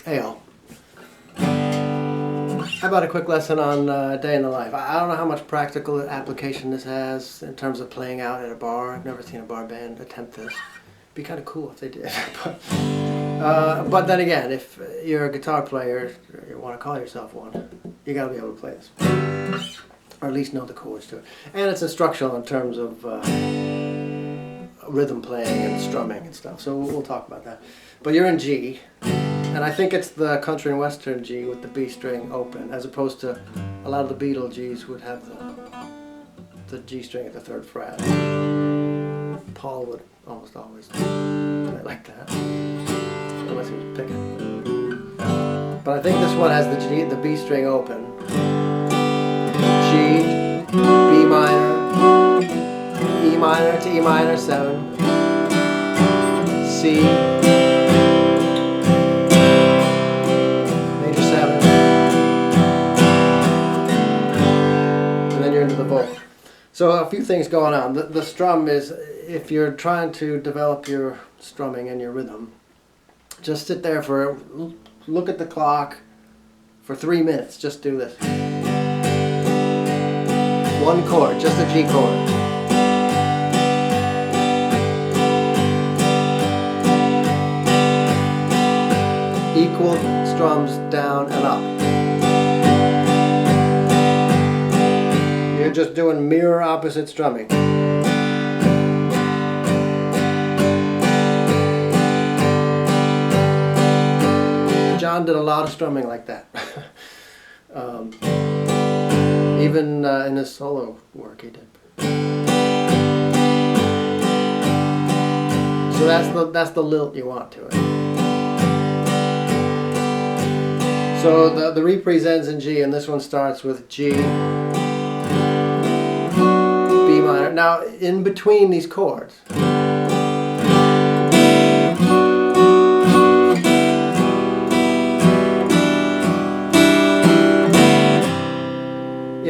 Hey all. How about a quick lesson on day in the life? I don't know how much practical application this has in terms of playing out at a bar. I've never seen a bar band attempt this. It'd be kind of cool if they did. But then again, if you're a guitar player, or you want to call yourself one, you got to be able to play this. Or at least know the chords to it. And it's instructional in terms of rhythm playing and strumming and stuff. So we'll talk about that. But you're in G. And I think it's the country and western G with the B string open, as opposed to a lot of the Beatles Gs would have the G string at the 3rd fret. Paul would almost always play like that, unless he was picking. But I think this one has the B string open. G, B minor, E minor to E minor 7, C, the vocal. So a few things going on. The strum is, if you're trying to develop your strumming and your rhythm, just sit there look at the clock for 3 minutes. Just do this. One chord, just a G chord. Equal strums down and up. You're just doing mirror opposite strumming. John did a lot of strumming like that. Even in his solo work he did. So that's the lilt you want to it. So the reprise ends in G, and this one starts with G, B minor. Now, in between these chords, you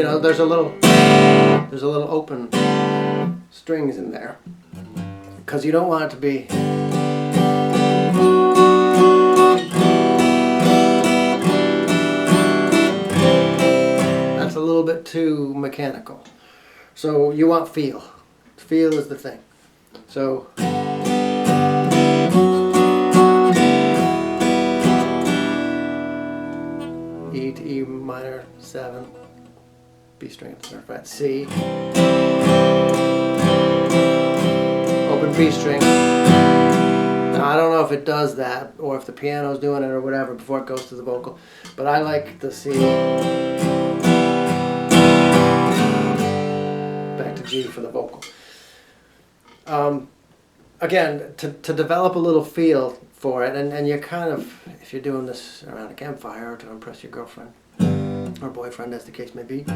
know, there's a little open strings in there, because you don't want it to be. That's a little bit too mechanical. So you want feel. Feel is the thing. So E to E minor 7, B string at the 3rd fret, C, open B string. Now I don't know if it does that, or if the piano's doing it or whatever before it goes to the vocal, but I like the C. Back to G for the vocal. Again, to develop a little feel for it, and you're kind of, if you're doing this around a campfire or to impress your girlfriend or boyfriend, as the case may be,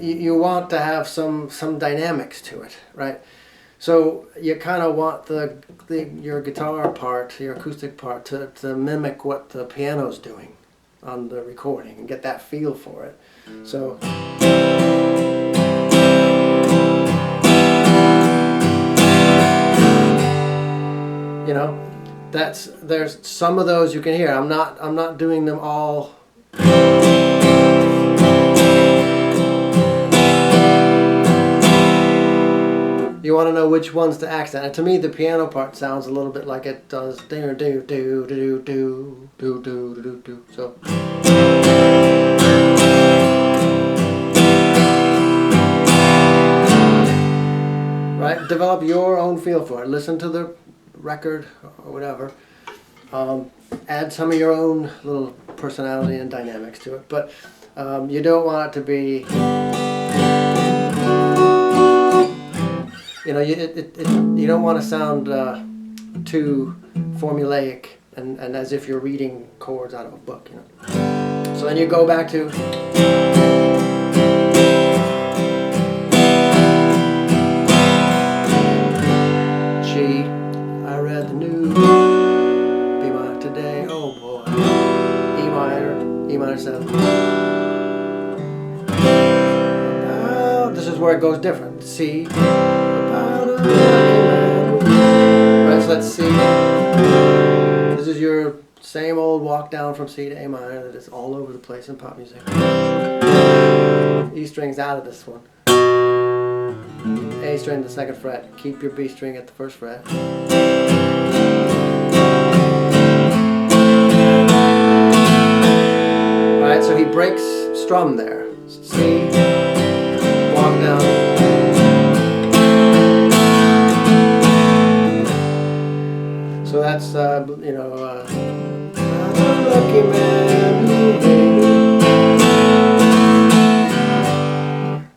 you want to have some dynamics to it, right? So you kind of want your guitar part, your acoustic part, to mimic what the piano's doing on the recording and get that feel for it. So. You know, there's some of those you can hear. I'm not doing them all. You want to know which ones to accent. And to me, the piano part sounds a little bit like it does do do do do do do do do do. So. Right, develop your own feel for it. Listen to the record or whatever. Add some of your own little personality and dynamics to it, but you don't want it to be, you know, you don't want to sound too formulaic and as if you're reading chords out of a book, you know. So then you go back to G. I read the news. B minor today. Oh boy. E minor 7. This is where it goes different. C. Right, so that's C. This is your same old walk down from C to A minor that is all over the place in pop music. E string's out of this one. A string to the 2nd fret. Keep your B string at the 1st fret. Alright, so he breaks strum there. C, walk down. So that's, you know, I'm a lucky man who made it.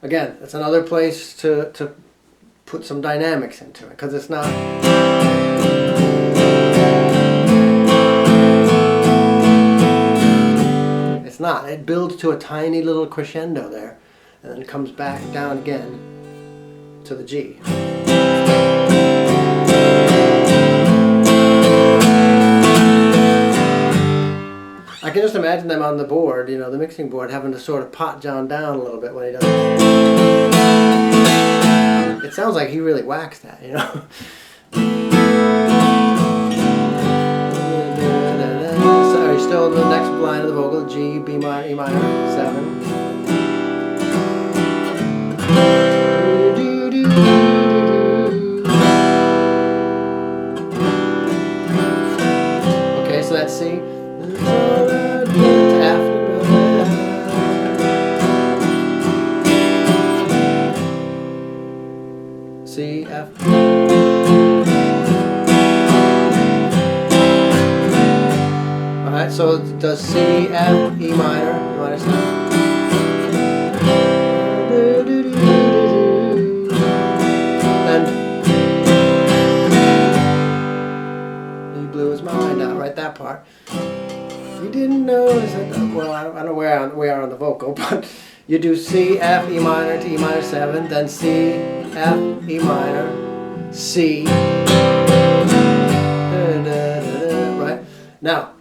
Again, it's another place to put some dynamics into it, because it's not. It's not. It builds to a tiny little crescendo there, and then comes back down again to the G. I can just imagine them on the board, you know, the mixing board, having to sort of pot John down a little bit when he does it. It sounds like he really whacks that, you know. So are you still in the next line of the vocal? G, B minor, E minor, 7. Okay, so that's C. C, F. Alright, so it does C, F, E minor, E minor 7. Then he blew his mind out, right, that part. You didn't notice that, well, I don't know where we are on the vocal, but you do C, F, E minor to E minor 7, then C, F, E minor, C, right? Now,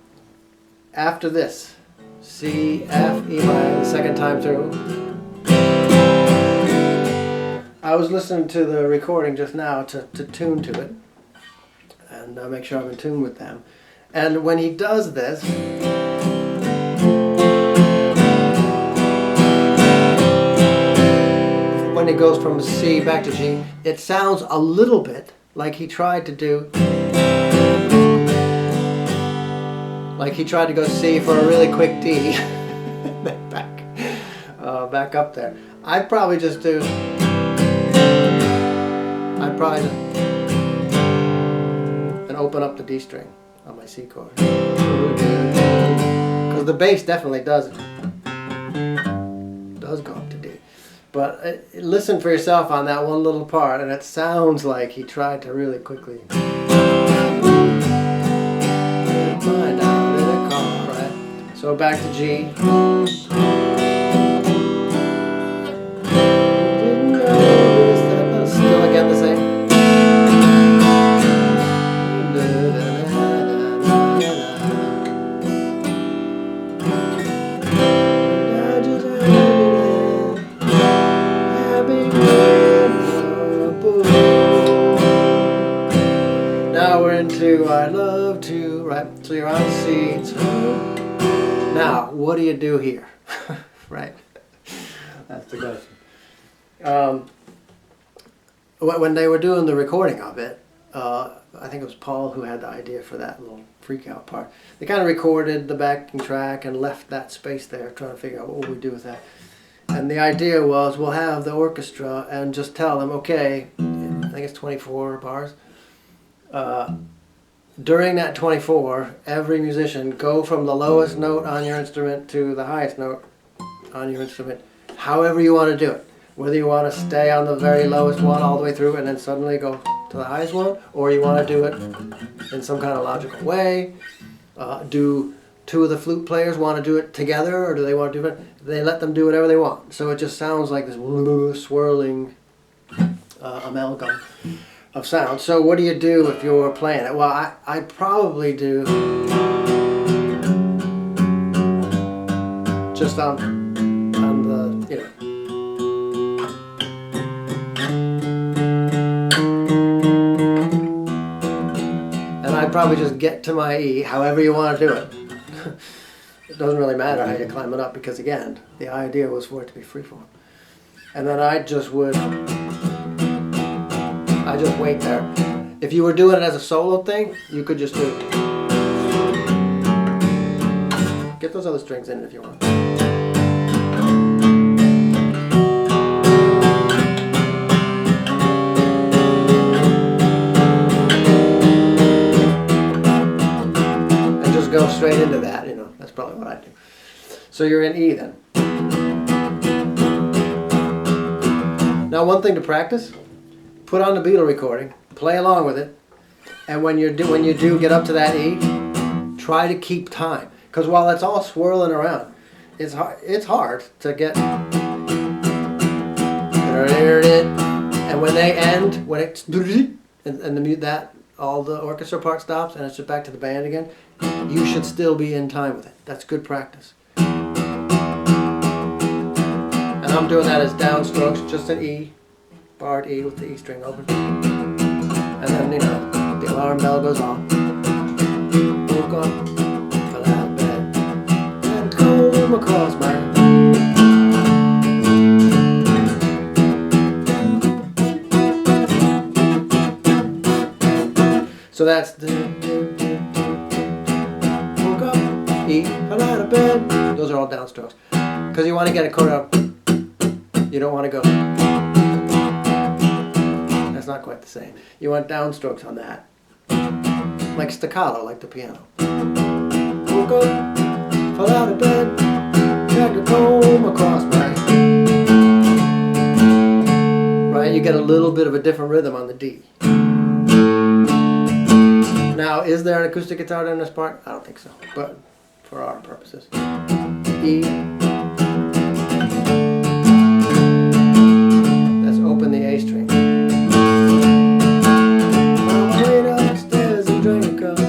after this, C, F, E minor, the 2nd time through. I was listening to the recording just now to tune to it, and make sure I'm in tune with them. And when he does this, when it goes from C back to G, it sounds a little bit like he tried to do, like he tried to go C for a really quick D, then back up there. I'd probably just do, and open up the D string on my C chord, because the bass definitely does go up to D. But listen for yourself on that one little part, and it sounds like he tried to really quickly. Right? So back to G. Still again the same. Now we're into I love to, right? So you're on C. Now, what do you do here? Right? That's the question. When they were doing the recording of it, I think it was Paul who had the idea for that little freak out part. They kind of recorded the backing track and left that space there, trying to figure out what we do with that. And the idea was, we'll have the orchestra and just tell them, okay, I think it's 24 bars. During that 24, every musician go from the lowest note on your instrument to the highest note on your instrument, however you want to do it. Whether you want to stay on the very lowest one all the way through and then suddenly go to the highest one, or you want to do it in some kind of logical way. Do two of the flute players want to do it together, or do they want to do it? They let them do whatever they want. So it just sounds like this swirling amalgam of sound. So what do you do if you're playing it? Well, I'd probably do just on the, you know. probably just get to my E, however you want to do it. It doesn't really matter how you climb it up, because again, the idea was for it to be freeform. And then I just wait there. If you were doing it as a solo thing, you could just do it. Get those other strings in if you want. And just go straight into that, you know. That's probably what I do. So you're in E then. Now, one thing to practice, put on the Beatle recording, play along with it, and when you do get up to that E, try to keep time. Because while it's all swirling around, it's hard to get. And when they end, when it's and the mute that all the orchestra part stops and it's just back to the band again, you should still be in time with it. That's good practice. And I'm doing that as downstrokes, just an E, barred E with the E string open. And then, you know, the alarm bell goes off. Woke up, fell out of bed, and comb across my. So that's the woke up, E, fell out of bed. Those are all downstrokes. Because you want to get a chord up. You don't want to go. That's not quite the same. You want downstrokes on that. Like staccato, like the piano. Woke up, fell out of bed, dragged a comb across my. Right, you get a little bit of a different rhythm on the D. Now, is there an acoustic guitar in this part? I don't think so, but for our purposes. E. Let's open the A string. I went upstairs and drank a cup.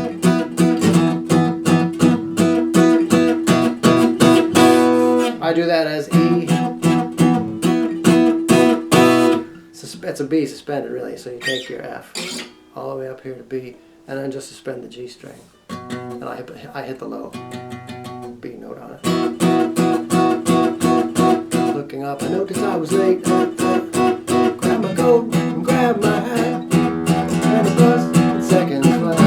I do that as E. It's a B suspended, really, so you take your F all the way up here to B, and then just suspend the G string. And I hit the low B note on it. Looking up, I noticed I was late. Grab my coat and grab my hat. And a bus in second class.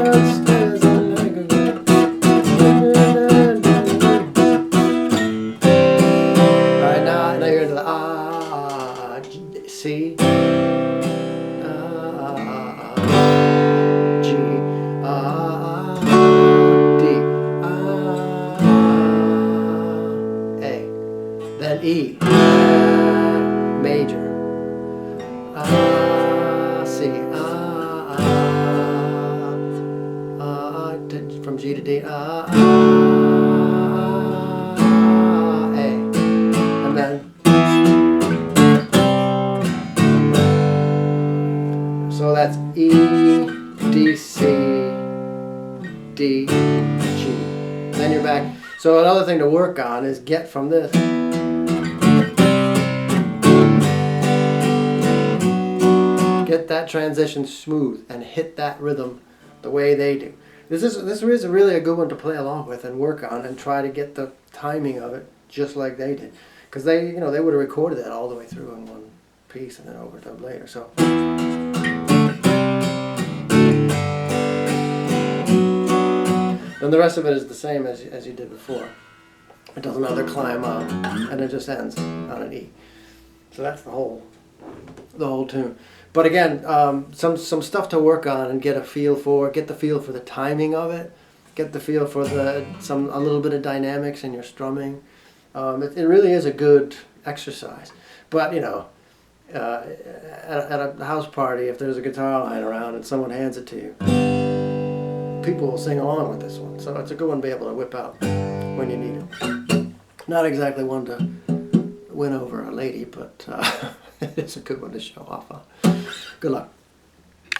Upstairs and I go. Alright, now you're into the C. E, major, C, from G to D, A, and then, so that's E, D, C, D, G, then you're back. So another thing to work on is get from this. Get that transition smooth and hit that rhythm the way they do. This is really a good one to play along with and work on and try to get the timing of it just like they did, because they would have recorded that all the way through in one piece and then overdubbed later. So then the rest of it is the same as you did before. It does another climb up and it just ends on an E. So that's the whole tune. But again, some stuff to work on and get a feel for. Get the feel for the timing of it. Get the feel for a little bit of dynamics in your strumming. It really is a good exercise. But you know, at a house party, if there's a guitar lying around and someone hands it to you, people will sing along with this one. So it's a good one to be able to whip out when you need it. Not exactly one to win over a lady, but it's a good one to show off on. Good luck.